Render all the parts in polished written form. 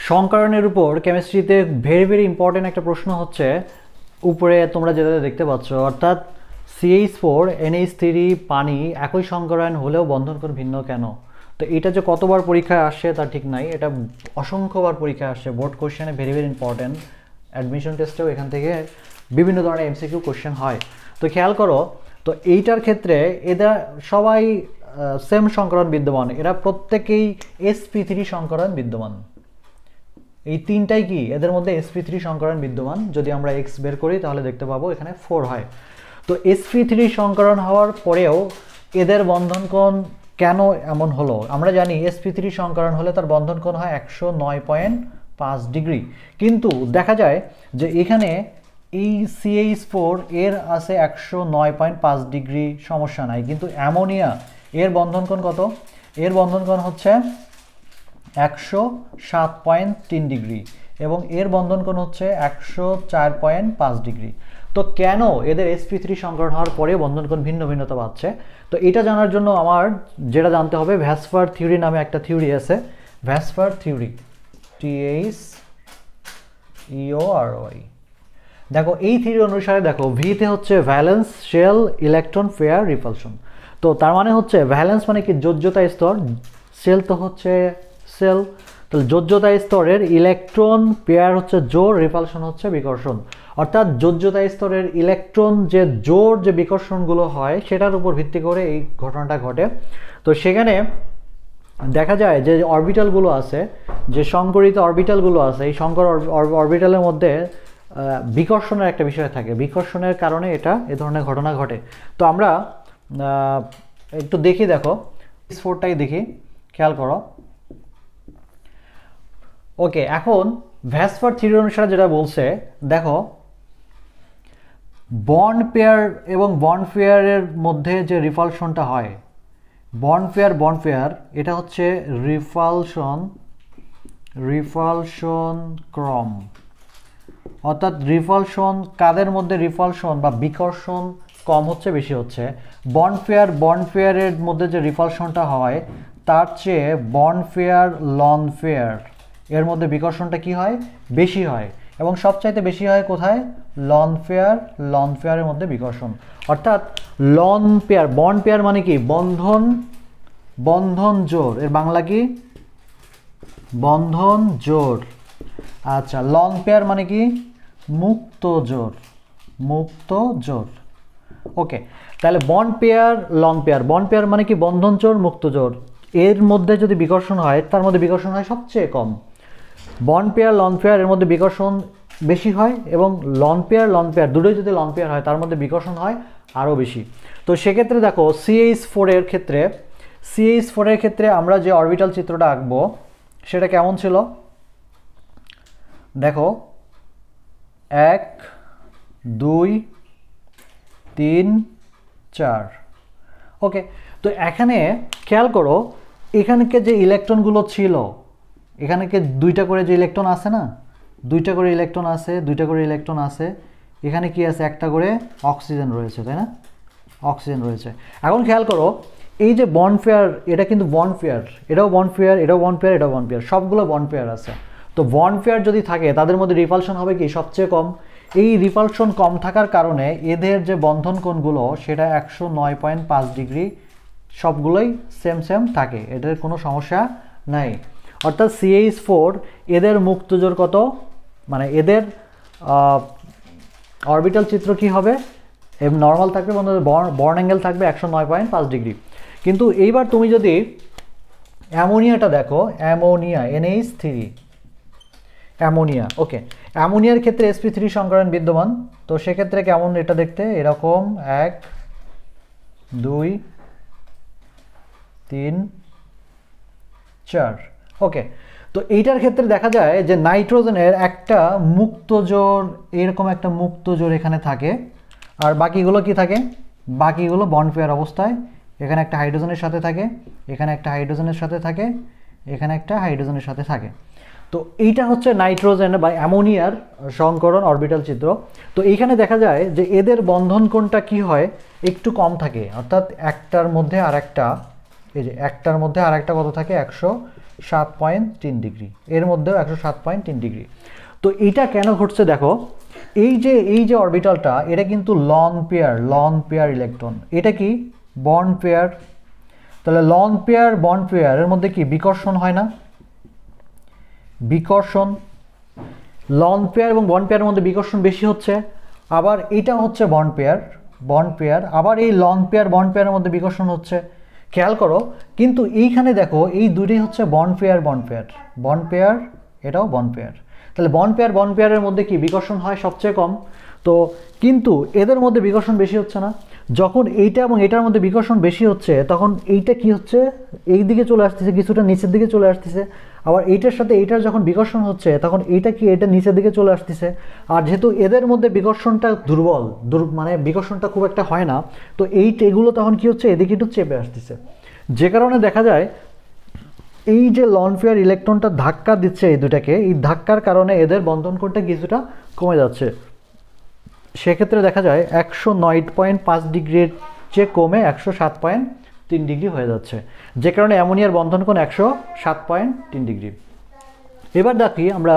সংকরণের উপর কেমিস্ট্রিতে very important একটা প্রশ্ন হচ্ছে উপরে তোমরা যেটা দেখতে পাচ্ছ, অর্থাৎ CH4 NH3 পানি একই সংকরণ হলেও বন্ধনকোণ ভিন্ন কেন। তো এটা যে কতবার পরীক্ষায় আসে তার ঠিক নাই, এটা অসংখ্যবার পরীক্ষায় আসে। বোর্ড কোশ্চেনে ভেরি ইম্পর্টেন্ট, অ্যাডমিশন টেস্টেও এখান থেকে বিভিন্ন ধরনের MCQ কোশ্চেন হয়। তো খেয়াল করো, তো এইটার ক্ষেত্রে এরা সবাই সেম সংকরণ বিদ্যমান, এরা প্রত্যেকেই sp3 সংকরণ বিদ্যমান। এই তিনটাই কি এদের মধ্যে sp3 সংকরণ বিদ্যমান। যদি আমরা x বের করি তাহলে দেখতে পাবো এখানে 4 হয়। তো sp3 সংকরণ হওয়ার পরেও এদের বন্ধনকোণ কেন এমন হলো? আমরা জানি sp3 সংকরণ হলে তার বন্ধনকোণ হয় 109.5 ডিগ্রি, কিন্তু দেখা যায় যে এখানে এই CH4 এর আছে 109.5 ডিগ্রি, সমস্যা নাই, কিন্তু অ্যামোনিয়া এর বন্ধনকোণ কত? এর বন্ধনকোণ হচ্ছে 107.3 ডিগ্রি এবং এর বন্ধনকোণ হচ্ছে 104.5 ডিগ্রি। তো কেন এদের sp3 সংকরণ হওয়ার পরে বন্ধনকোণ ভিন্নতা পাচ্ছে? তো এটা জানার জন্য আমার যেটা জানতে হবে, ভ্যাসফার থিওরি নামে একটা থিওরি আছে। VSEPR theory, THEORY। দেখো এই থিওরি অনুসারে দেখো ভিতে হচ্ছে valence, shell, electron, pair, repulsion. তো তার মানে হচ্ছে ভ্যালেন্স মানে কি যোজ্যতা স্তর, শেল তো হচ্ছে সেল, তাহলে যোজ্যতা স্তরের ইলেকট্রন, পেয়ার হচ্ছে জোর, রিপালশন হচ্ছে বিকর্ষণ। অর্থাৎ যোজ্যতা স্তরের ইলেকট্রন যে জোর যে বিকর্ষণগুলো হয় সেটার উপর ভিত্তি করে এই ঘটনাটা ঘটে। তো সেখানে দেখা যায় যে অরবিটালগুলো আছে, যে সংকরিত অরবিটালগুলো আছে, এই সংকর অরবিটালের মধ্যে বিকর্ষণের একটা বিষয় থাকে, বিকর্ষণের কারণে এটা এ ধরনের ঘটনা ঘটে। তো আমরা একটু দেখি, দেখো S4টাই দেখি, খেয়াল করো। ওকে, এখন ভ্যাসফার থিওরি অনুসারে যেটা বলছে, দেখো বন্ড পেয়ার এবং বন্ড পেয়ারের মধ্যে যে রিপালশনটা হয়, বন্ড পেয়ার এটা হচ্ছে রিপালশন ক্রম। অর্থাৎ রিপালশন কাদের মধ্যে রিপালশন বা বিকর্ষণ কম হচ্ছে, বেশি হচ্ছে? বন্ড পেয়ারের মধ্যে যে রিপালশনটা হয় তার চেয়ে বন্ড পেয়ার লন পেয়ার এর মধ্যে বিকর্ষণটা কি হয়? বেশি হয়। এবং সবচাইতে বেশি হয় কোথায়? লন পেয়ারের মধ্যে বিকর্ষণ। অর্থাৎ লন পেয়ার, বন্ড পেয়ার মানে কি? বন্ধন জোর, এর বাংলা কি? বন্ধন জোর। আচ্ছা, লন পেয়ার মানে কি? মুক্ত জোর। ওকে, তাহলে bond pair, loan pair. Bond pair মানে কি? বন্ধন জোর, মুক্ত জোর। এর মধ্যে যদি বিকর্ষণ হয়, তার মধ্যে বিকর্ষণ হয় সবচেয়ে কম। বন্ড পেয়ার, লন পেয়ার এর মধ্যে বিকর্ষণ বেশি হয়, এবং লন পেয়ার দুটোই যদি লন পেয়ার হয় তার মধ্যে বিকর্ষণ হয় আরও বেশি। তো সেক্ষেত্রে দেখো CH4 এর ক্ষেত্রে আমরা যে অরবিটাল চিত্রটা আঁকবো সেটা কেমন ছিল? দেখো 1 2 3 4। ওকে, তো এখানে খেয়াল করো, এখানকে যে ইলেকট্রনগুলো ছিল, এখানে দুইটা করে যে ইলেকট্রন আছে না, দুইটা করে ইলেকট্রন আছে। এখানে কি আছে? একটা করে অক্সিজেন রয়েছে, তাই না? অক্সিজেন রয়েছে। এখন খেয়াল করো, এই যে বন্ড পেয়ার, এটা কিন্তু বন্ড পেয়ার, এটাও বন্ড পেয়ার, সবগুলো বন্ড পেয়ার আছে। তো বন্ড পেয়ার যদি থাকে তাদের মধ্যে রিপালশন হবে কি? সবচেয়ে কম। এই রিপালশন কম থাকার কারণে এদের যে বন্ধন কোণগুলো সেটা 109.5 ডিগ্রি, সবগুলোই সেম থাকে, এদের কোনো সমস্যা নাই। অর্থাৎ CH4 এদের মুক্ত জোর কত? মানে এদের অরবিটাল চিত্র কি হবে? নর্মাল থাকবে, বর্ন অ্যাঙ্গেল থাকবে 109.5 ডিগ্রি। কিন্তু এইবার তুমি যদি অ্যামোনিয়াটা দেখো, অ্যামোনিয়া NH3, অ্যামোনিয়া। ওকে, অ্যামোনিয়ার ক্ষেত্রে sp3 সংকরণ বিদ্যমান। তো সেক্ষেত্রে কেমন এটা দেখতে? এরকম 1 2 3 4। ওকে, তো এইটার ক্ষেত্রে দেখা যায় যে নাইট্রোজেনের একটা মুক্ত জোর, এরকম একটা মুক্ত জোর এখানে থাকে, আর বাকিগুলো কি থাকে? বাকিগুলো বন্ড পেয়ার অবস্থায়। এখানে একটা হাইড্রোজেনের সাথে থাকে, এখানে একটা হাইড্রোজেনের সাথে থাকে, এখানে একটা হাইড্রোজেনের সাথে থাকে। তো এইটা হচ্ছে নাইট্রোজেন বা অ্যামোনিয়ার সংকরণ অরবিটাল চিত্র। তো এইখানে দেখা যায় যে এদের বন্ধন কোণটা কি হয়? একটু কম থাকে। অর্থাৎ একটার মধ্যে আর একটা, এই যে একটার মধ্যে আর একটা কত থাকে? 107.3 ডিগ্রি, এর মধ্যেও 107.3 ডিগ্রি। তো এইটা কেন ঘটছে দেখো, এই যে অরবিটালটা এটা কিন্তু লন পেয়ার ইলেকট্রন, এটা কি বন্ড পেয়ার। তাহলে লন পেয়ার বন্ড পেয়ারের মধ্যে কি বিকর্ষণ হয় না, বিকর্ষণ, লন পেয়ার এবং বন্ড পেয়ারের মধ্যে বিকর্ষণ বেশি হচ্ছে। আবার এটা হচ্ছে বন্ড পেয়ার, আবার এই লন পেয়ার বন্ড পেয়ারের মধ্যে বিকর্ষণ হচ্ছে। খেয়াল করো, কিন্তু এইখানে দেখো এই দুটোই হচ্ছে বন্ড পেয়ার, এটাও বন্ড পেয়ার। তাহলে বন্ড পেয়ারের মধ্যে কি বিকর্ষণ হয় সবচেয়ে কম, তো কিন্তু এদের মধ্যে বিকর্ষণ বেশি হচ্ছে না। যখন এইটা এবং এটার মধ্যে বিকর্ষণ বেশি হচ্ছে তখন এইটা কি হচ্ছে, এই দিকে চলে আসতেছে, কিছুটা নিচের দিকে চলে আসতেছে। আবার এইটার সাথে এইটার যখন বিকর্ষণ হচ্ছে তখন এইটা কি, এটা নিচের দিকে চলে আসতেছে। আর যেহেতু এদের মধ্যে বিকর্ষণটা দুর্বল, মানে বিকর্ষণটা খুব একটা হয় না, তো এগুলো তখন কি হচ্ছে, এদিকে একটু চেপে আসতেছে। যে কারণে দেখা যায় এই যে লন পেয়ার ইলেকট্রনটা ধাক্কা দিচ্ছে এই দুটাকে, এই ধাক্কার কারণে এদের বন্ধন কোণটা কিছুটা কমে যাচ্ছে। সেক্ষেত্রে দেখা যায় 109.5 ডিগ্রির চেয়ে কমে 107.3 ডিগ্রি হয়ে যাচ্ছে, যে কারণে অ্যামোনিয়ার বন্ধন কোণ 107.3 ডিগ্রি। এবার দেখি আমরা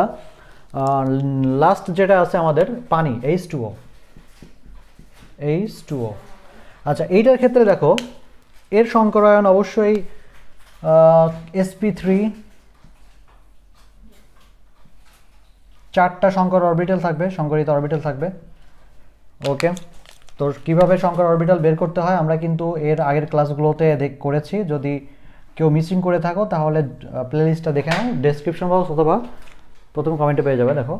লাস্ট যেটা আছে আমাদের পানি, H2O। আচ্ছা, এইটার ক্ষেত্রে দেখো এর সংকরায়ন অবশ্যই sp3, 4টা সংকরিত অরবিটাল থাকবে। ওকে, তো কিভাবে সংকর অরবিটাল বের করতে হয় আমরা কিন্তু এর আগের ক্লাসগুলোতে করেছি। যদি কেউ মিসিং করে থাকো তাহলে প্লেলিস্টটা দেখে নাও, ডেসক্রিপশন বক্স অথবা প্রথম কমেন্টে পেয়ে যাবে। দেখো,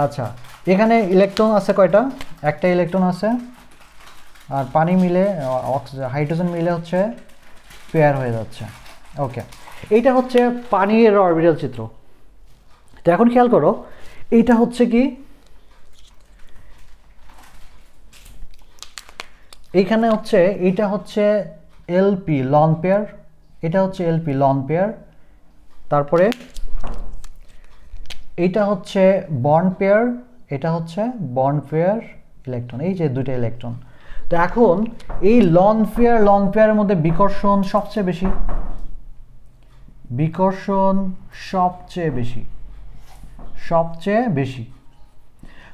আচ্ছা, এখানে ইলেকট্রন আছে কয়টা, একটা ইলেকট্রন আছে, আর পানি মিলে হাইড্রোজেন মিলে হচ্ছে পেয়ার হয়ে যাচ্ছে। ওকে, এইটা হচ্ছে পানির অরবিটাল চিত্র। তো এখন খেয়াল করো, এইটা হচ্ছে কি, এইখানে হচ্ছে এইটা হচ্ছে এলপি লন পেয়ার, এটা হচ্ছে এলপি লন পেয়ার, তারপরে এইটা হচ্ছে বন্ড পেয়ার, এটা হচ্ছে বন্ড পেয়ার ইলেকট্রন, এই যে দুটো ইলেকট্রন। তো এখন এই লন পেয়ারের মধ্যে বিকর্ষণ সবচেয়ে বেশি।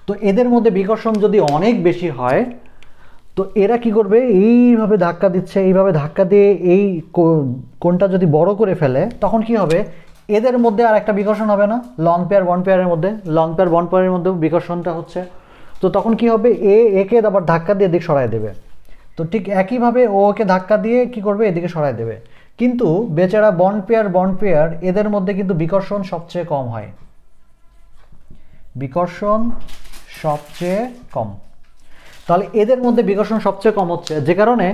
তো এদের মধ্যে বিকর্ষণ যদি অনেক বেশি হয় তো এরা কি করবে, এইভাবে ধাক্কা দিচ্ছে, এইভাবে ধাক্কা দিয়ে এই কোণটা যদি বড় করে ফেলে তখন কি হবে, এদের মধ্যে আর একটা বিকর্ষণ হবে না, লন পেয়ার বন্ড পেয়ারের মধ্যে বিকর্ষণটা হচ্ছে। তো তখন কি হবে, একে আবার ধাক্কা দিয়ে এদিকে সরায় দেবে। তো ঠিক একইভাবে ওকে ধাক্কা দিয়ে কি করবে, এদিকে সরায় দেবে। কিন্তু বেচারা বন্ড পেয়ার এদের মধ্যে কিন্তু বিকর্ষণ সবচেয়ে কম। তাহলে এদের মধ্যে বিকর্ষণ সবচেয়ে কম হচ্ছে, যে কারণে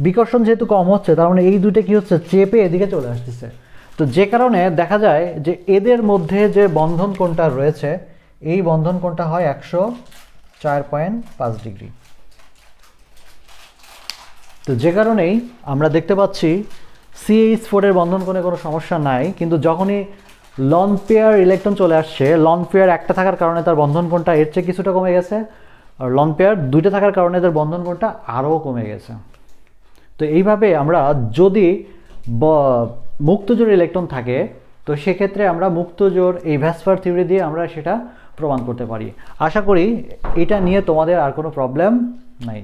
বিকর্ষণ যেহেতু কম হচ্ছে তার মানে এই দুটো কি হচ্ছে, চেপে এদিকে চলে আসতেছে। তো যে কারণে দেখা যায় যে এদের মধ্যে যে বন্ধন কোণটা রয়েছে, এই বন্ধন কোণটা হয় 104.5 ডিগ্রি। তো যে কারণেই আমরা দেখতে পাচ্ছি CH4 এর বন্ধন কোণে কোনো সমস্যা নাই, কিন্তু যখনই লন পেয়ার ইলেকট্রন চলে আসছে, লন পেয়ার একটা থাকার কারণে তার বন্ধন কোণটা এর চেয়ে কিছুটা কমে গেছে, আর লন পেয়ার দুইটা থাকার কারণে এদের বন্ধন কোণটা আরও কমে গেছে। তো এইভাবে আমরা যদি মুক্তজোড় ইলেকট্রন থাকে তো সেক্ষেত্রে আমরা মুক্তজোড় এই ভ্যাসপার থিওরি দিয়ে আমরা সেটা প্রমাণ করতে পারি। আশা করি এটা নিয়ে তোমাদের আর কোনো প্রবলেম নাই।